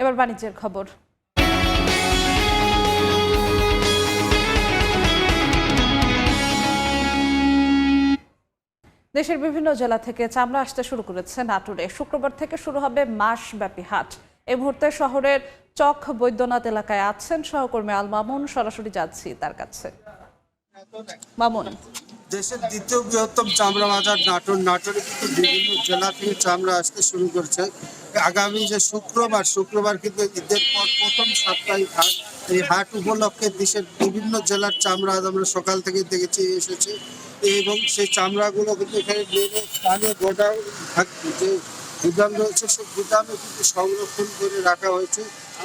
এবার বাণিজ্যের খবর। দেশের বিভিন্ন জেলা থেকে চামড়া আসতে শুরু করেছে নাটোরে। শুক্রবার থেকে শুরু হবে মাসব্যাপী হাট। এই মুহূর্তে শহরের চক বৈদ্যনাথ এলাকায় আছেন সহকর্মী আল মামুন। সরাসরি যাচ্ছি তার কাছে। মামুন, দেশের দ্বিতীয় বৃহত্তম চামড়া বাজার নাটোরে কিন্তু বিভিন্ন জেলা থেকে চামড়া আসতে শুরু করছে। আগামী যে শুক্রবার কিন্তু ঈদের পর প্রথম সাপ্তাহিক হাট। এই হাট উপলক্ষে দেশের বিভিন্ন জেলার চামড়া আমরা সকাল থেকে দেখেছি এসেছে, এবং সেই চামড়াগুলো কিন্তু এখানে স্থানীয় গোডাউন যে গুদাম রয়েছে সেই গুদামে কিন্তু সংরক্ষণ করে রাখা হয়েছে,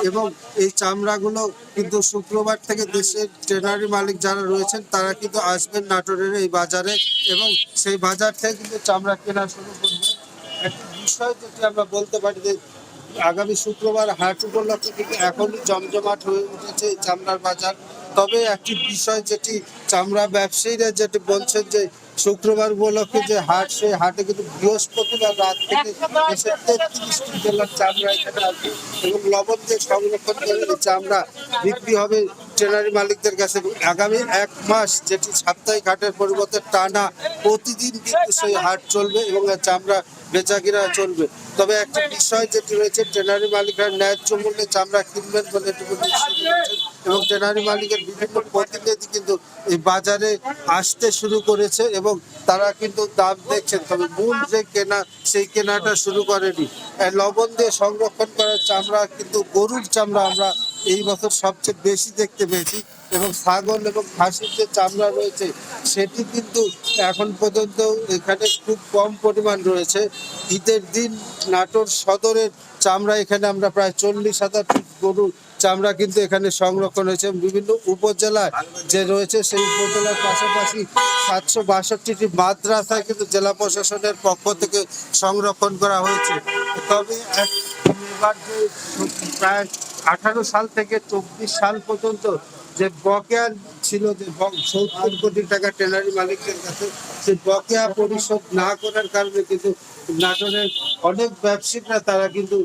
এবং এই চামড়াগুলো কিন্তু শুক্রবার থেকে দেশের ট্রেনারি মালিক যারা রয়েছেন তারা কিন্তু আসবেন নাটোরের এই বাজারে, এবং সেই বাজার থেকে কিন্তু চামড়া কেনা শুরু করবেন। একটা বিষয় যেটি আমরা বলতে পারি যে আগামী শুক্রবার হাট উপলক্ষে কিন্তু এখনই জমজমাট হয়ে উঠেছে এই চামড়ার বাজার। তবে একটি বিষয় যেটি চামড়া ব্যবসায়ীরা যেটি বলছেন যে শুক্রবার উপলক্ষে যে হাট, সেই হাটে কিন্তু বৃহস্পতিবার রাত থেকে দেশের 33টি জেলার চামড়া এখানে আসবে, এবং লবণ দিয়ে সংরক্ষণ করে এই চামড়া বিক্রি হবে ট্রেনারি মালিকদের কাছে। আগামী এক মাস যেটি সাপ্তাহিক হাটের পরিবর্তে টানা প্রতিদিন কিন্তু সেই হাট চলবে এবং চামড়া বেচাকিনা চলবে। তবে একটা বিষয় যেটি রয়েছে, ট্রেনারি মালিকরা ন্যায্য মূল্যে চামড়া কিনবেন বলে এবং ট্রেনারি মালিকের বিভিন্ন প্রতিনিধি কিন্তু এই বাজারে আসতে শুরু করেছে এবং তারা কিন্তু দাম দেখছেন, তবে মূল যে কেনা সেই কেনাটা শুরু করেনি। লবণ দিয়ে সংরক্ষণ করার চামড়া কিন্তু গরুর চামড়া আমরা এই বছর সবচেয়ে বেশি দেখতে পেয়েছি, এবং ছাগল এবং খাসির যে চামড়া রয়েছে সেটি কিন্তু এখন পর্যন্ত এখানে খুব কম পরিমাণ রয়েছে। ঈদের দিন নাটোর সদরের চামড়া এখানে আমরা প্রায় 40,000 গরুর চামড়া কিন্তু এখানে সংরক্ষণ হয়েছে। বিভিন্ন উপজেলায় যে রয়েছে সেই উপজেলার পাশাপাশি 762টি মাদ্রাসায় কিন্তু জেলা প্রশাসনের পক্ষ থেকে সংরক্ষণ করা হয়েছে। তবে এবার যে প্রায় 18 সাল থেকে 24 সাল পর্যন্ত যে বকেয়া ছিল, যে 70 কোটি টাকা ট্রেনারি মালিকদের কাছে, সেই বকেয়া পরিশোধ না করার কারণে কিন্তু নাটোরের অনেক ব্যবসায়ীরা তারা কিন্তু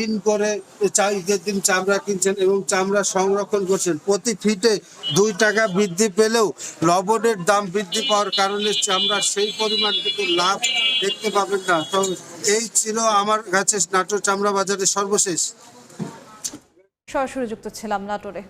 ঋণ করে ঈদের দিন চামড়া কিনছেন এবং চামড়া সংরক্ষণ করছেন। প্রতি ফিটে 2 টাকা বৃদ্ধি পেলেও লবণের দাম বৃদ্ধি পাওয়ার কারণে চামড়ার সেই পরিমাণ কিন্তু লাভ দেখতে পাবেন না। তো এই ছিল আমার কাছে নাটোর চামড়া বাজারের সর্বশেষ। সরাসরি যুক্ত ছিলাম নাটোরে।